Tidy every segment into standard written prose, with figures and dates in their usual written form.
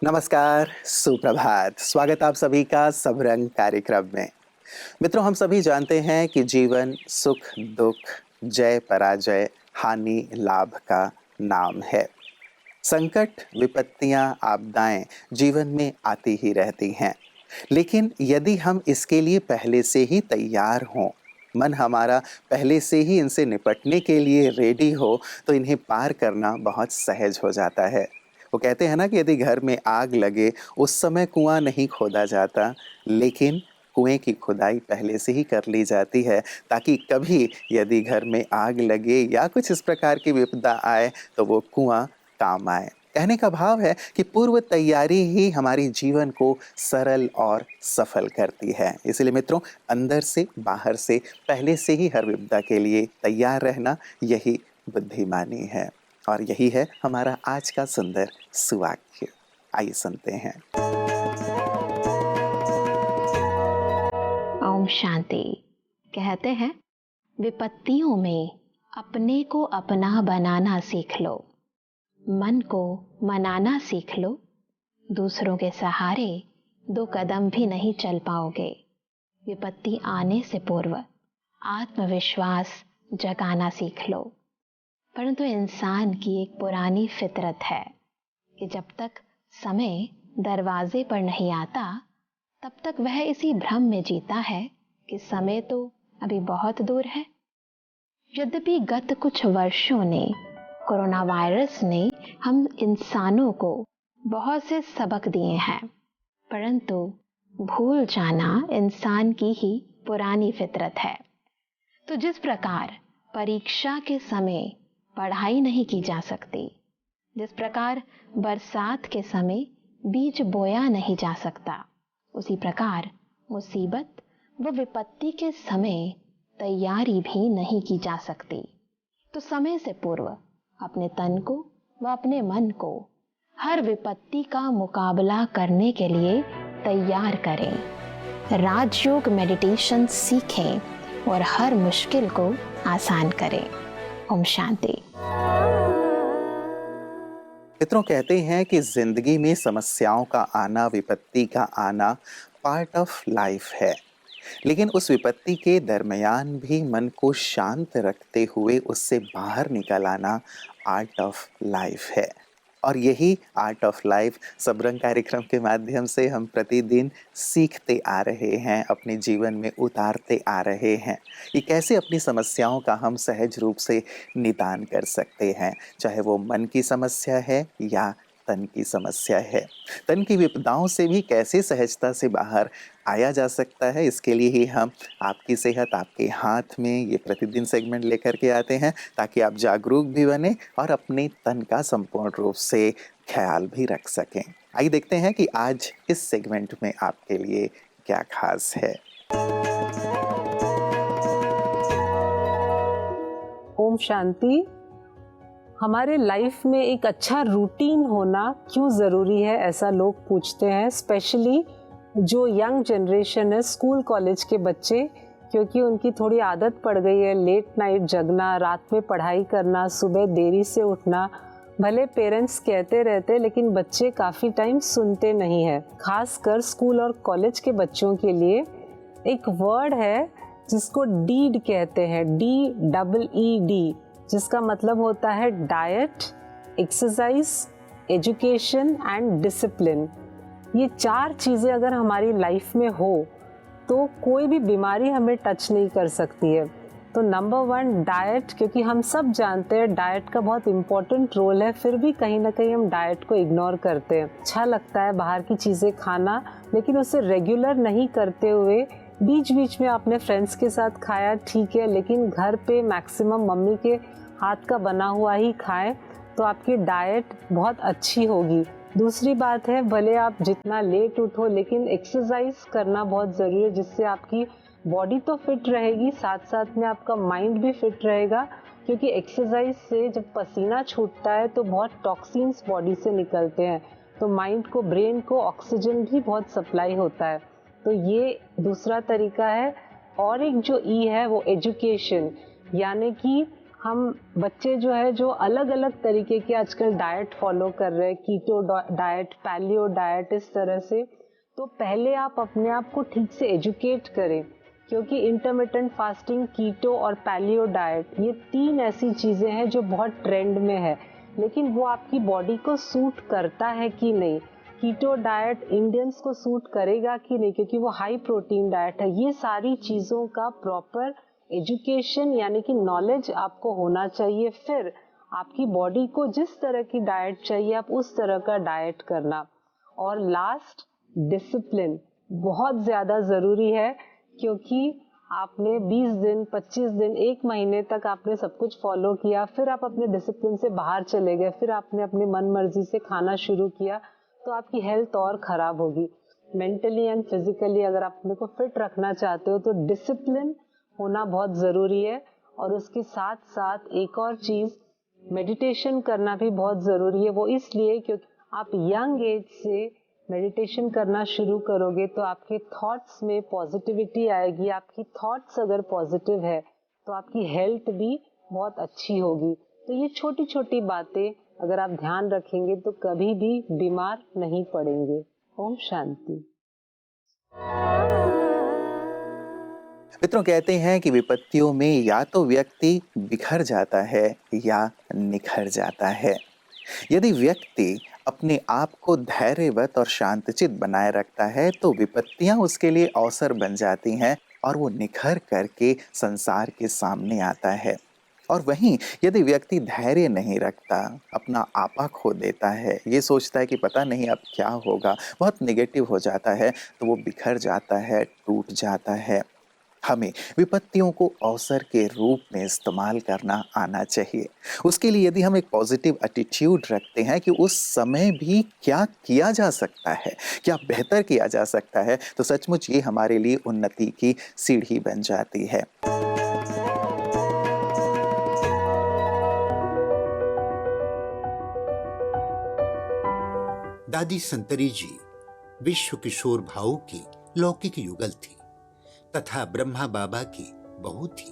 नमस्कार, सुप्रभात। स्वागत आप सभी का सब रंग कार्यक्रम में। मित्रों, हम सभी जानते हैं कि जीवन सुख दुख, जय पराजय, हानि लाभ का नाम है। संकट, विपत्तियां, आपदाएं जीवन में आती ही रहती हैं। लेकिन यदि हम इसके लिए पहले से ही तैयार हों, मन हमारा पहले से ही इनसे निपटने के लिए रेडी हो, तो इन्हें पार करना बहुत सहज हो जाता है। वो कहते हैं ना कि यदि घर में आग लगे, उस समय कुआं नहीं खोदा जाता, लेकिन कुएं की खुदाई पहले से ही कर ली जाती है, ताकि कभी यदि घर में आग लगे या कुछ इस प्रकार की विपदा आए, तो वो कुआं काम आए। कहने का भाव है कि पूर्व तैयारी ही हमारी जीवन को सरल और सफल करती है। इसलिए मित्रों, अंदर से बाहर से पहले से ही हर विपदा के लिए तैयार रहना, यही बुद्धिमानी है। और यही है हमारा आज का सुंदर सुवाक्य। आइए सुनते हैं। ओम शांति। कहते हैं, विपत्तियों में अपने को अपना बनाना सीख लो, मन को मनाना सीख लो। दूसरों के सहारे 2 कदम भी नहीं चल पाओगे। विपत्ति आने से पूर्व आत्मविश्वास जगाना सीख लो। परंतु इंसान की एक पुरानी फितरत है कि जब तक समय दरवाजे पर नहीं आता, तब तक वह इसी भ्रम में जीता है कि समय तो अभी बहुत दूर है। यद्यपि गत कुछ वर्षों ने, कोरोना वायरस ने हम इंसानों को बहुत से सबक दिए हैं, परंतु भूल जाना इंसान की ही पुरानी फितरत है। तो जिस प्रकार परीक्षा के समय पढ़ाई नहीं की जा सकती, जिस प्रकार बरसात के समय बीज बोया नहीं जा सकता, उसी प्रकार मुसीबत व विपत्ति के समय तैयारी भी नहीं की जा सकती। तो समय से पूर्व अपने तन को व अपने मन को हर विपत्ति का मुकाबला करने के लिए तैयार करें। राजयोग मेडिटेशन सीखें और हर मुश्किल को आसान करें। ओम शांति। मित्रों, कहते हैं कि जिंदगी में समस्याओं का आना, विपत्ति का आना पार्ट ऑफ लाइफ है। लेकिन उस विपत्ति के दरमियान भी मन को शांत रखते हुए उससे बाहर निकल आना आर्ट ऑफ लाइफ है। और यही आर्ट ऑफ लाइफ सबरंग कार्यक्रम के माध्यम से हम प्रतिदिन सीखते आ रहे हैं, अपने जीवन में उतारते आ रहे हैं कि कैसे अपनी समस्याओं का हम सहज रूप से निदान कर सकते हैं, चाहे वो मन की समस्या है या तन की समस्या है। तन की विपदाओं से भी कैसे सहजता से बाहर आया जा सकता है, इसके लिए ही हम आपकी सेहत आपके हाथ में ये प्रतिदिन सेगमेंट लेकर के आते हैं, ताकि आप जागरूक भी बने और अपने तन का संपूर्ण रूप से ख्याल भी रख सकें। आइए देखते हैं कि आज इस सेगमेंट में आपके लिए क्या खास है। ओम शांति। हमारे लाइफ में एक अच्छा रूटीन होना क्यों ज़रूरी है, ऐसा लोग पूछते हैं। स्पेशली जो यंग जनरेशन है, स्कूल कॉलेज के बच्चे, क्योंकि उनकी थोड़ी आदत पड़ गई है लेट नाइट जगना, रात में पढ़ाई करना, सुबह देरी से उठना। भले पेरेंट्स कहते रहते, लेकिन बच्चे काफ़ी टाइम सुनते नहीं है। खासकर स्कूल और कॉलेज के बच्चों के लिए एक वर्ड है जिसको डीड कहते हैं, DEED, जिसका मतलब होता है diet, exercise, education and discipline. ये 4 चीज़ें अगर हमारी लाइफ में हो तो कोई भी बीमारी हमें टच नहीं कर सकती है। तो नंबर 1 डाइट, क्योंकि हम सब जानते हैं डाइट का बहुत इम्पोर्टेंट रोल है, फिर भी कहीं ना कहीं हम डाइट को इग्नोर करते हैं। अच्छा लगता है बाहर की चीज़ें खाना, लेकिन उसे रेगुलर नहीं करते हुए बीच बीच में अपने फ्रेंड्स के साथ खाया ठीक है, लेकिन घर पे मैक्सिमम मम्मी के हाथ का बना हुआ ही खाएं तो आपकी डाइट बहुत अच्छी होगी। दूसरी बात है, भले आप जितना लेट उठो, लेकिन एक्सरसाइज करना बहुत ज़रूरी है, जिससे आपकी बॉडी तो फिट रहेगी, साथ साथ में आपका माइंड भी फिट रहेगा। क्योंकि एक्सरसाइज से जब पसीना छूटता है तो बहुत टॉक्सिन्स बॉडी से निकलते हैं, तो माइंड को, ब्रेन को ऑक्सीजन भी बहुत सप्लाई होता है। तो ये दूसरा तरीका है। और एक जो ई है वो एजुकेशन, यानी कि हम बच्चे जो है जो अलग अलग तरीके के आजकल डाइट फॉलो कर रहे हैं, कीटो डाइट, पैलियो डाइट, इस तरह से, तो पहले आप अपने आप को ठीक से एजुकेट करें, क्योंकि इंटरमिटेंट फास्टिंग, कीटो और पैलियो डाइट, ये 3 ऐसी चीज़ें हैं जो बहुत ट्रेंड में है, लेकिन वो आपकी बॉडी को सूट करता है कि नहीं। कीटो डाइट इंडियंस को सूट करेगा कि नहीं, क्योंकि वो हाई प्रोटीन डाइट है। ये सारी चीज़ों का प्रॉपर एजुकेशन यानी कि नॉलेज आपको होना चाहिए। फिर आपकी बॉडी को जिस तरह की डाइट चाहिए आप उस तरह का डाइट करना। और लास्ट, डिसिप्लिन बहुत ज़्यादा ज़रूरी है, क्योंकि आपने 20 दिन, 25 दिन, 1 महीने तक आपने सब कुछ फॉलो किया, फिर आप अपने डिसिप्लिन से बाहर चले गए, फिर आपने अपनी मन मर्जी से खाना शुरू किया, तो आपकी हेल्थ और ख़राब होगी। मेंटली एंड फिजिकली अगर आप अपने को फिट रखना चाहते हो तो डिसिप्लिन होना बहुत ज़रूरी है। और उसके साथ साथ एक और चीज़, मेडिटेशन करना भी बहुत ज़रूरी है। वो इसलिए क्योंकि आप यंग एज से मेडिटेशन करना शुरू करोगे तो आपके थॉट्स में पॉजिटिविटी आएगी। आपकी थॉट्स अगर पॉजिटिव है तो आपकी हेल्थ भी बहुत अच्छी होगी। तो ये छोटी छोटी बातें अगर आप ध्यान रखेंगे तो कभी भी बीमार नहीं पड़ेंगे। ओम शांति। मित्रों, कहते हैं कि विपत्तियों में या तो व्यक्ति बिखर जाता है या निखर जाता है। यदि व्यक्ति अपने आप को धैर्यवत और शांतचित बनाए रखता है तो विपत्तियां उसके लिए अवसर बन जाती हैं और वो निखर करके संसार के सामने आता है। और वहीं यदि व्यक्ति धैर्य नहीं रखता, अपना आपा खो देता है, ये सोचता है कि पता नहीं अब क्या होगा, बहुत नेगेटिव हो जाता है, तो वो बिखर जाता है, टूट जाता है। हमें विपत्तियों को अवसर के रूप में इस्तेमाल करना आना चाहिए। उसके लिए यदि हम एक पॉजिटिव एटीट्यूड रखते हैं कि उस समय भी क्या किया जा सकता है, क्या बेहतर किया जा सकता है, तो सचमुच ये हमारे लिए उन्नति की सीढ़ी बन जाती है। दादी संतरी जी विश्व किशोर भाऊ की लौकिक युगल थी तथा ब्रह्मा बाबा की बहू थी।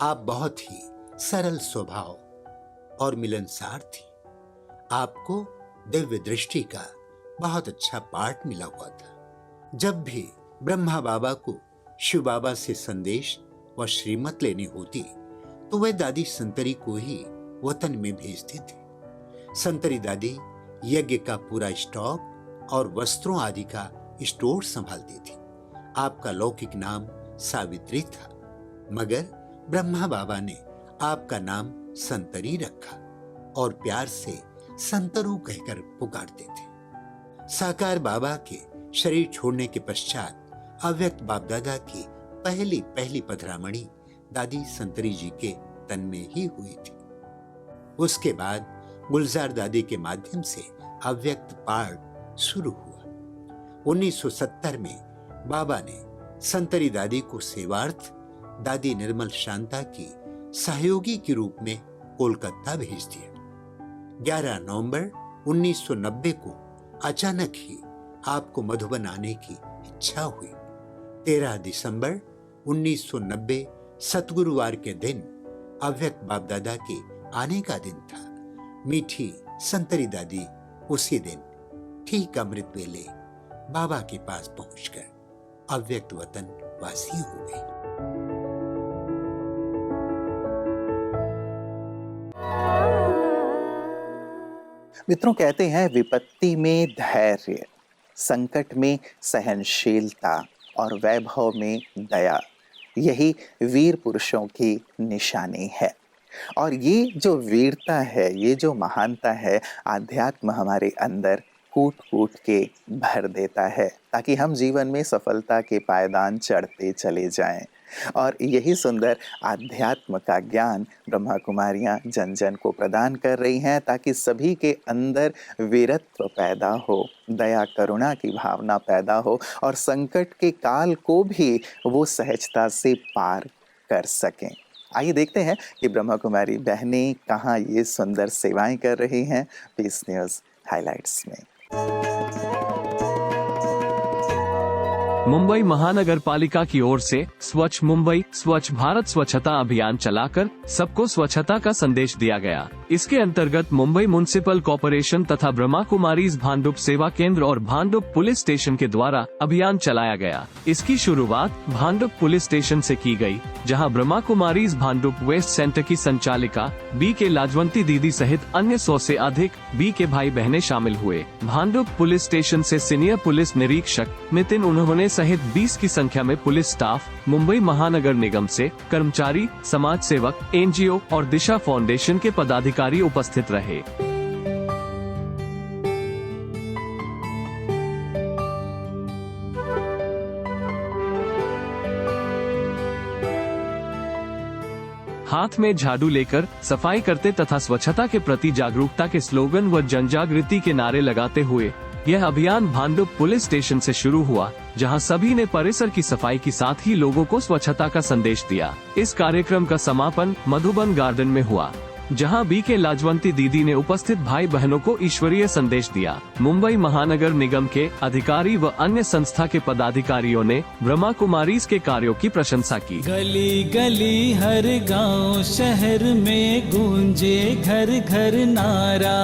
आप बहुत ही सरल स्वभाव और मिलनसार थी। आपको दिव्य दृष्टि का बहुत अच्छा पाठ मिला हुआ था। जब भी ब्रह्मा बाबा को शिव बाबा से संदेश व श्रीमत लेनी होती तो वह दादी संतरी को ही वतन में भेजते थे। संतरी दादी यज्ञ का पूरा स्टॉक और वस्त्रों आदि का स्टोर संभालती थी। आपका लौकिक नाम सावित्री था, मगर ब्रह्मा बाबा ने आपका नाम संतरी रखा और प्यार से संतरू कहकर पुकारते थे। साकार बाबा के शरीर छोड़ने के पश्चात अव्यक्त बाप दादा की पहली पधरामणी दादी संतरी जी के तन में ही हुई थी। उसके बाद गुलजार दादी के माध्यम से अव्यक्त पाठ शुरू हुआ। 1970 में बाबा ने संतरी दादी को सेवार्थ दादी निर्मल शांता की सहयोगी के रूप में कोलकाता भेज दिया। 11 नवंबर 1990 को अचानक ही आपको मधुबन आने की इच्छा हुई। 13 दिसंबर 1990 सतगुरुवार के दिन अव्यक्त बाप दादा के आने का दिन था। मीठी संतरी दादी उसी दिन ठीक अमृत वेले बाबा के पास पहुंचकर अव्यक्त वतन वासी हो गई। मित्रों, कहते हैं विपत्ति में धैर्य, संकट में सहनशीलता और वैभव में दया, यही वीर पुरुषों की निशानी है। और ये जो वीरता है, ये जो महानता है, आध्यात्म हमारे अंदर कूट कूट के भर देता है ताकि हम जीवन में सफलता के पायदान चढ़ते चले जाएं। और यही सुंदर आध्यात्म का ज्ञान ब्रह्मा कुमारियां जन जन को प्रदान कर रही हैं ताकि सभी के अंदर वीरत्व पैदा हो, दया करुणा की भावना पैदा हो और संकट के काल को भी वो सहजता से पार कर सकें। आइए देखते हैं कि ब्रह्मा कुमारी बहनें कहाँ ये सुंदर सेवाएं कर रही हैं पीस न्यूज़ हाइलाइट्स में। मुंबई महानगर पालिका की ओर से स्वच्छ मुंबई स्वच्छ भारत स्वच्छता अभियान चलाकर सबको स्वच्छता का संदेश दिया गया। इसके अंतर्गत मुंबई म्युनिसिपल कॉरपोरेशन तथा ब्रह्मा कुमारीज भांडुप सेवा केंद्र और भांडुप पुलिस स्टेशन के द्वारा अभियान चलाया गया। इसकी शुरुआत भांडुप पुलिस स्टेशन से की गई, जहां ब्रह्मा कुमारीज भांडुप वेस्ट सेंटर की संचालिका बी के लाजवंती दीदी सहित अन्य 100 से अधिक बी के भाई बहनें शामिल हुए। भांडुप पुलिस स्टेशन से सीनियर पुलिस निरीक्षक नितिन उन्होंने सहित 20 की संख्या में पुलिस स्टाफ, मुंबई महानगर निगम से कर्मचारी, समाज सेवक, एनजीओ और दिशा फाउंडेशन के पदाधिकारी उपस्थित रहे। हाथ में झाड़ू लेकर सफाई करते तथा स्वच्छता के प्रति जागरूकता के स्लोगन व जनजागृति के नारे लगाते हुए यह अभियान भांडुप पुलिस स्टेशन से शुरू हुआ, जहां सभी ने परिसर की सफाई के साथ ही लोगों को स्वच्छता का संदेश दिया। इस कार्यक्रम का समापन मधुबन गार्डन में हुआ, जहां बी के लाजवंती दीदी ने उपस्थित भाई बहनों को ईश्वरीय संदेश दिया। मुंबई महानगर निगम के अधिकारी व अन्य संस्था के पदाधिकारियों ने ब्रह्मा कुमारीज के कार्यों की प्रशंसा की। गली गली हर गांव शहर में गूंजे घर घर नारा,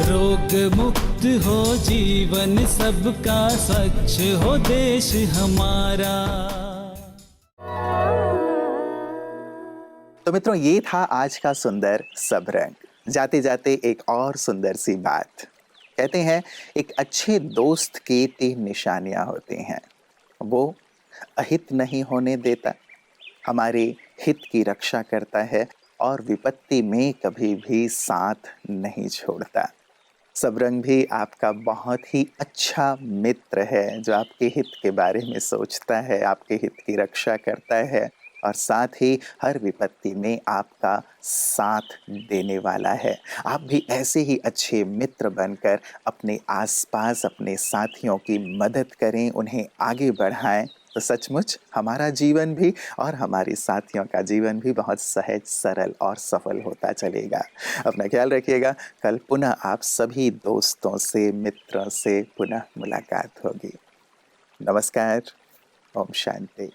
रोग मुक्त हो जीवन सबका, स्वच्छ हो देश हमारा। तो मित्रों, ये था आज का सुंदर सबरंग। जाते जाते एक और सुंदर सी बात। कहते हैं एक अच्छे दोस्त की 3 निशानियां होती हैं। वो अहित नहीं होने देता, हमारे हित की रक्षा करता है और विपत्ति में कभी भी साथ नहीं छोड़ता। सबरंग भी आपका बहुत ही अच्छा मित्र है, जो आपके हित के बारे में सोचता है, आपके हित की रक्षा करता है और साथ ही हर विपत्ति में आपका साथ देने वाला है। आप भी ऐसे ही अच्छे मित्र बनकर अपने आसपास अपने साथियों की मदद करें, उन्हें आगे बढ़ाएं, तो सचमुच हमारा जीवन भी और हमारे साथियों का जीवन भी बहुत सहज, सरल और सफल होता चलेगा। अपना ख्याल रखिएगा। कल पुनः आप सभी दोस्तों से, मित्रों से पुनः मुलाकात होगी। नमस्कार। ओम शांति।